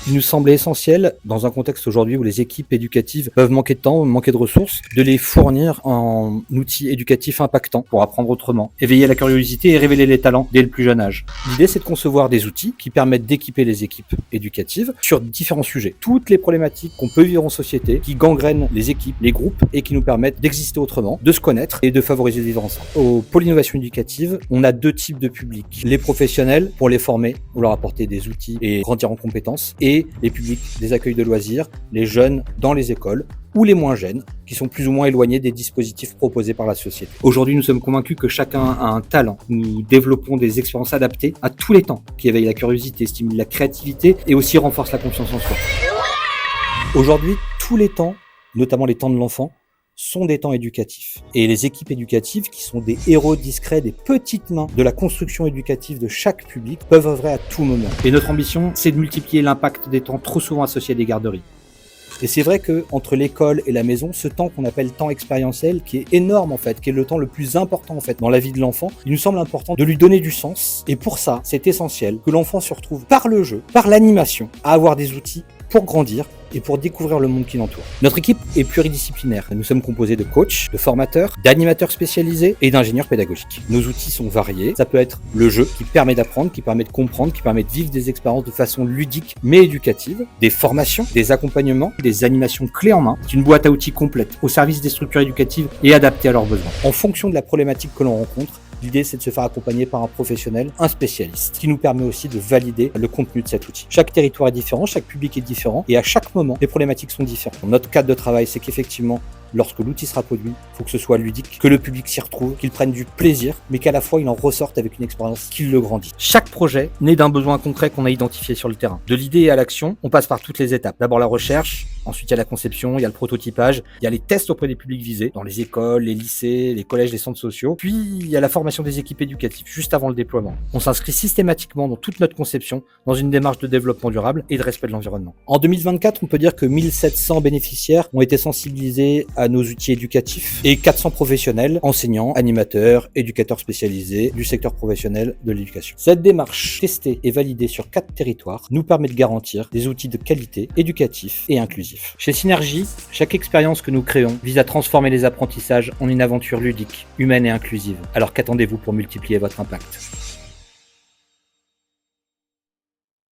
Il nous semblait essentiel, dans un contexte aujourd'hui où les équipes éducatives peuvent manquer de temps, manquer de ressources, de les fournir en outils éducatifs impactants pour apprendre autrement, éveiller la curiosité et révéler les talents dès le plus jeune âge. L'idée, c'est de concevoir des outils qui permettent d'équiper les équipes éducatives sur différents sujets. Toutes les problématiques qu'on peut vivre en société, qui gangrènent les équipes, les groupes, et qui nous permettent d'exister autrement, de se connaître et de favoriser le vivre ensemble. Au pôle innovation éducative, on a deux types de publics. Les professionnels, pour les former, ou leur apporter des outils et grandir en compétences, et les publics des accueils de loisirs, les jeunes dans les écoles, ou les moins jeunes, qui sont plus ou moins éloignés des dispositifs proposés par la société. Aujourd'hui, nous sommes convaincus que chacun a un talent. Nous développons des expériences adaptées à tous les temps, qui éveillent la curiosité, stimulent la créativité et aussi renforcent la confiance en soi. Aujourd'hui, tous les temps, notamment les temps de l'enfant, sont des temps éducatifs. Et les équipes éducatives, qui sont des héros discrets, des petites mains de la construction éducative de chaque public, peuvent œuvrer à tout moment. Et notre ambition, c'est de multiplier l'impact des temps trop souvent associés à des garderies. Et c'est vrai que entre l'école et la maison, ce temps qu'on appelle temps expérientiel, qui est énorme en fait, qui est le temps le plus important en fait dans la vie de l'enfant, il nous semble important de lui donner du sens. Et pour ça, c'est essentiel que l'enfant se retrouve par le jeu, par l'animation, à avoir des outils pour grandir et pour découvrir le monde qui l'entoure. Notre équipe est pluridisciplinaire. Nous sommes composés de coachs, de formateurs, d'animateurs spécialisés et d'ingénieurs pédagogiques. Nos outils sont variés. Ça peut être le jeu qui permet d'apprendre, qui permet de comprendre, qui permet de vivre des expériences de façon ludique mais éducative, des formations, des accompagnements, des animations clés en main. C'est une boîte à outils complète au service des structures éducatives et adaptée à leurs besoins. En fonction de la problématique que l'on rencontre, l'idée, c'est de se faire accompagner par un professionnel, un spécialiste, ce qui nous permet aussi de valider le contenu de cet outil. Chaque territoire est différent, chaque public est différent, et à chaque moment, les problématiques sont différentes. Notre cadre de travail, c'est qu'effectivement, lorsque l'outil sera produit, il faut que ce soit ludique, que le public s'y retrouve, qu'il prenne du plaisir, mais qu'à la fois il en ressorte avec une expérience qui le grandit. Chaque projet naît d'un besoin concret qu'on a identifié sur le terrain. De l'idée à l'action, on passe par toutes les étapes. D'abord la recherche, ensuite il y a la conception, il y a le prototypage, il y a les tests auprès des publics visés, dans les écoles, les lycées, les collèges, les centres sociaux, puis il y a la formation des équipes éducatives, juste avant le déploiement. On s'inscrit systématiquement dans toute notre conception, dans une démarche de développement durable et de respect de l'environnement. En 2024, on peut dire que 1700 bénéficiaires ont été sensibilisés à nos outils éducatifs et 400 professionnels, enseignants, animateurs, éducateurs spécialisés du secteur professionnel de l'éducation. Cette démarche testée et validée sur 4 territoires nous permet de garantir des outils de qualité éducatifs et inclusifs. Chez Synergie, chaque expérience que nous créons vise à transformer les apprentissages en une aventure ludique, humaine et inclusive. Alors qu'attendez-vous pour multiplier votre impact ?